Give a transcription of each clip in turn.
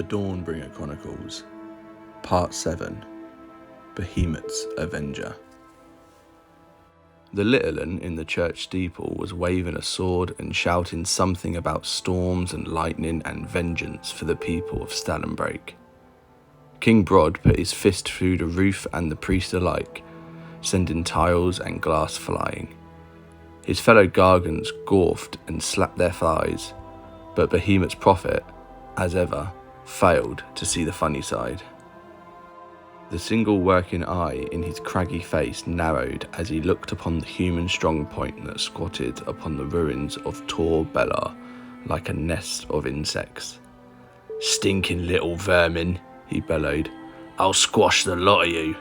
The Dawnbringer Chronicles, Part 7, Behemat's Avenger. The little un in the church steeple was waving a sword and shouting something about storms and lightning and vengeance for the people of Dawnbringer. King Brod put his fist through the roof and the priest alike, sending tiles and glass flying. His fellow gargants gorfed and slapped their thighs, but Behemat's prophet, as ever, failed to see the funny side. The single working eye in his craggy face narrowed as he looked upon the human strong point that squatted upon the ruins of Tor Belar like a nest of insects. "Stinking little vermin," he bellowed. "I'll squash the lot of you."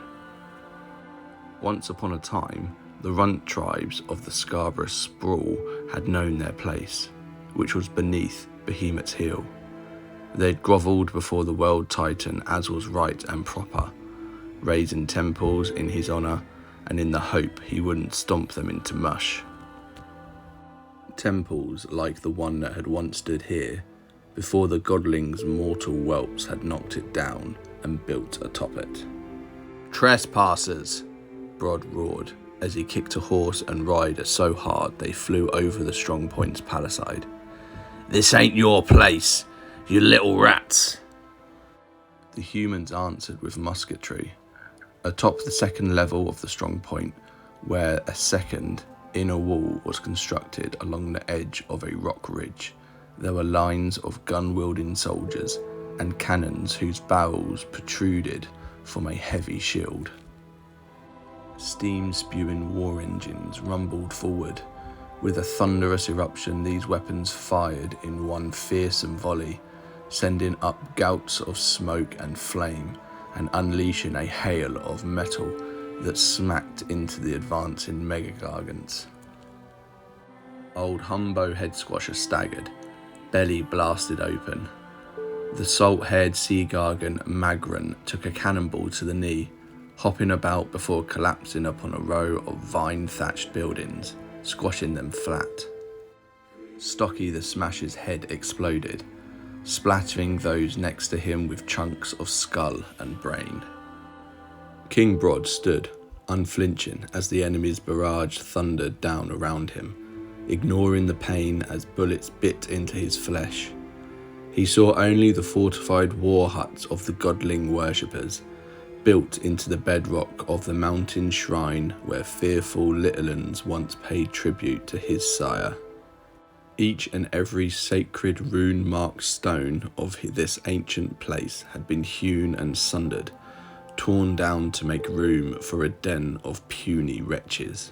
Once upon a time, the runt tribes of the Scarborough sprawl had known their place, which was beneath Behemat's heel. They'd grovelled before the world titan as was right and proper, raising temples in his honour and in the hope he wouldn't stomp them into mush. Temples like the one that had once stood here, before the godling's mortal whelps had knocked it down and built atop it. "Trespassers!" Brod roared as he kicked a horse and rider so hard they flew over the strong point's palisade. "This ain't your place, you little rats!" The humans answered with musketry. Atop the second level of the strong point, where a second inner wall was constructed along the edge of a rock ridge, there were lines of gun-wielding soldiers and cannons whose barrels protruded from a heavy shield. Steam-spewing war engines rumbled forward. With a thunderous eruption, these weapons fired in one fearsome volley, sending up gouts of smoke and flame and unleashing a hail of metal that smacked into the advancing mega-gargants. Old Humbo Headsquasher staggered, belly blasted open. The salt-haired sea gargant Magran took a cannonball to the knee, hopping about before collapsing upon a row of vine-thatched buildings, squashing them flat. Stocky the Smasher's head exploded, splattering those next to him with chunks of skull and brain. King Brod stood, unflinching, as the enemy's barrage thundered down around him, ignoring the pain as bullets bit into his flesh. He saw only the fortified war huts of the godling worshippers, built into the bedrock of the mountain shrine where fearful little uns once paid tribute to his sire. Each and every sacred rune-marked stone of this ancient place had been hewn and sundered, torn down to make room for a den of puny wretches.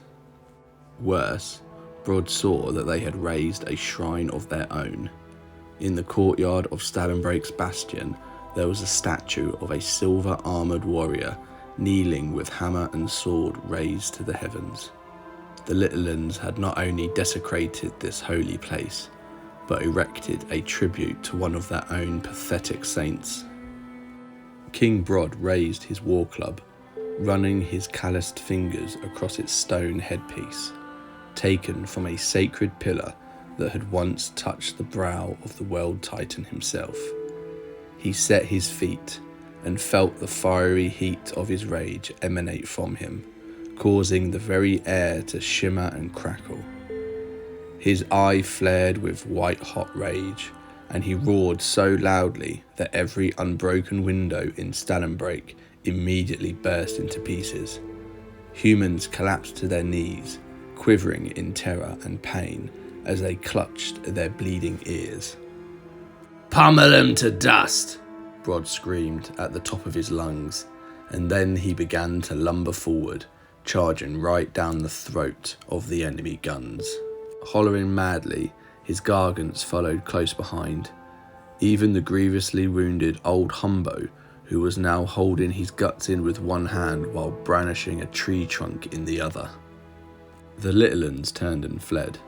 Worse, Brod saw that they had raised a shrine of their own. In the courtyard of Dawnbringer's bastion, there was a statue of a silver-armoured warrior kneeling with hammer and sword raised to the heavens. The little uns had not only desecrated this holy place, but erected a tribute to one of their own pathetic saints. King Brod raised his war club, running his calloused fingers across its stone headpiece, taken from a sacred pillar that had once touched the brow of the world titan himself. He set his feet and felt the fiery heat of his rage emanate from him, causing the very air to shimmer and crackle. His eye flared with white-hot rage, and he roared so loudly that every unbroken window in Dawnbringer immediately burst into pieces. Humans collapsed to their knees, quivering in terror and pain as they clutched their bleeding ears. "Pummel them to dust!" Brod screamed at the top of his lungs, and then he began to lumber forward, charging right down the throat of the enemy guns. Hollering madly, his gargants followed close behind. Even the grievously wounded old Humbo, who was now holding his guts in with one hand while brandishing a tree trunk in the other. The little uns turned and fled.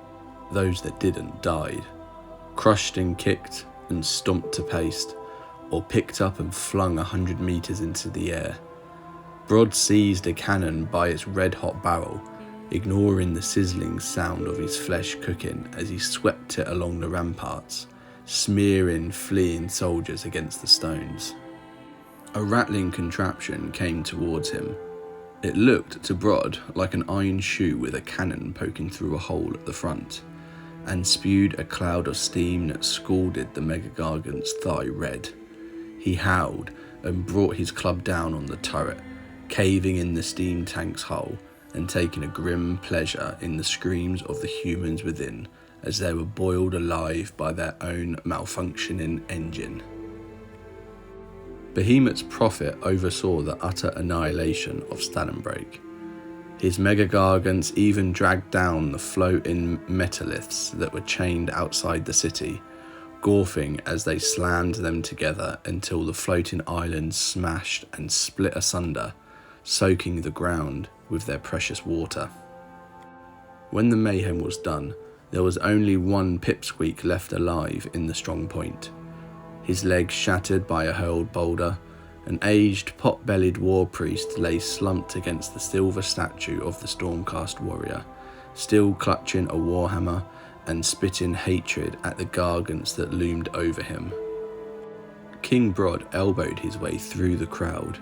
Those that didn't died, crushed and kicked and stomped to paste, or picked up and flung 100 metres into the air. Brod seized a cannon by its red-hot barrel, ignoring the sizzling sound of his flesh cooking as he swept it along the ramparts, smearing fleeing soldiers against the stones. A rattling contraption came towards him. It looked to Brod like an iron shoe with a cannon poking through a hole at the front, and spewed a cloud of steam that scalded the Megagargant's thigh red. He howled and brought his club down on the turret, caving in the steam tank's hull and taking a grim pleasure in the screams of the humans within as they were boiled alive by their own malfunctioning engine. Behemat's prophet oversaw the utter annihilation of Dawnbringer. His Megagargants even dragged down the floating metalliths that were chained outside the city, gorfing as they slammed them together until the floating islands smashed and split asunder, soaking the ground with their precious water. When the mayhem was done, there was only one pipsqueak left alive in the strong point. His legs shattered by a hurled boulder, an aged, pot-bellied war priest lay slumped against the silver statue of the Stormcast warrior, still clutching a warhammer and spitting hatred at the gargants that loomed over him. King Brod elbowed his way through the crowd,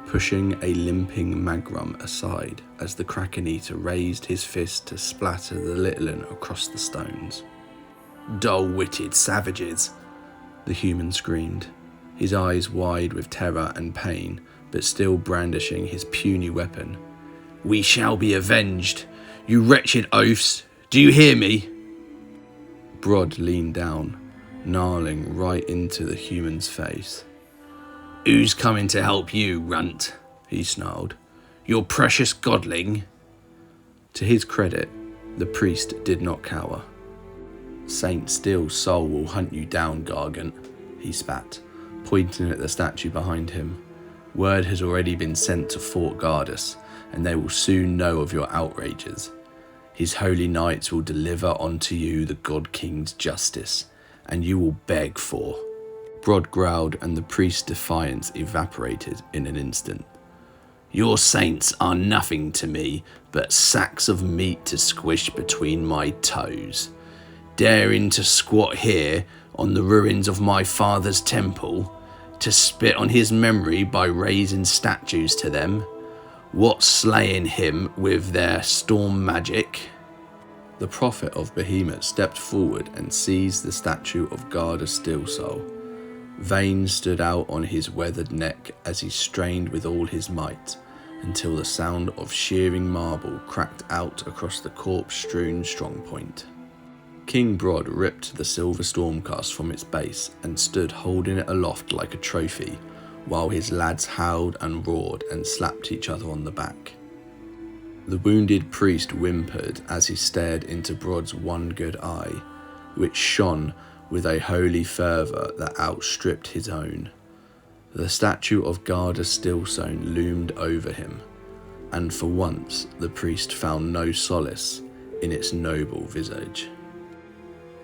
pushing a limping Magrum aside as the Kraken Eater raised his fist to splatter the little un across the stones. "Dull-witted savages!" the human screamed, his eyes wide with terror and pain, but still brandishing his puny weapon. "We shall be avenged! You wretched oafs! Do you hear me?" Brod leaned down, gnarling right into the human's face. "Who's coming to help you, runt?" he snarled. "Your precious godling?" To his credit, the priest did not cower. "Saint Steel's soul will hunt you down, Gargant," he spat, pointing at the statue behind him. "Word has already been sent to Fort Gardus, and they will soon know of your outrages. His holy knights will deliver unto you the God King's justice, and you will beg for." Brod growled, and the priest's defiance evaporated in an instant. "Your saints are nothing to me but sacks of meat to squish between my toes. Daring to squat here on the ruins of my father's temple, to spit on his memory by raising statues to them. What's slaying him with their storm magic?" The prophet of Behemat stepped forward and seized the statue of Garda Steelsoul. Veins stood out on his weathered neck as he strained with all his might, until the sound of shearing marble cracked out across the corpse-strewn strong point. King Brod ripped the silver Stormcast from its base and stood holding it aloft like a trophy, while his lads howled and roared and slapped each other on the back. The wounded priest whimpered as he stared into Brod's one good eye, which shone with a holy fervour that outstripped his own. The statue of Garda Steelsoul loomed over him, and for once the priest found no solace in its noble visage.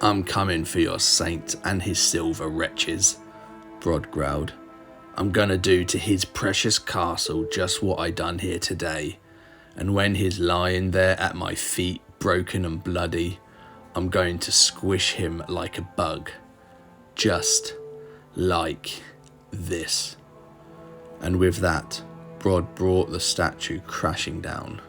"I'm coming for your saint and his silver wretches," Brod growled. "I'm gonna do to his precious castle just what I done here today, and when he's lying there at my feet, broken and bloody, I'm going to squish him like a bug. Just like this." And with that, Brod brought the statue crashing down.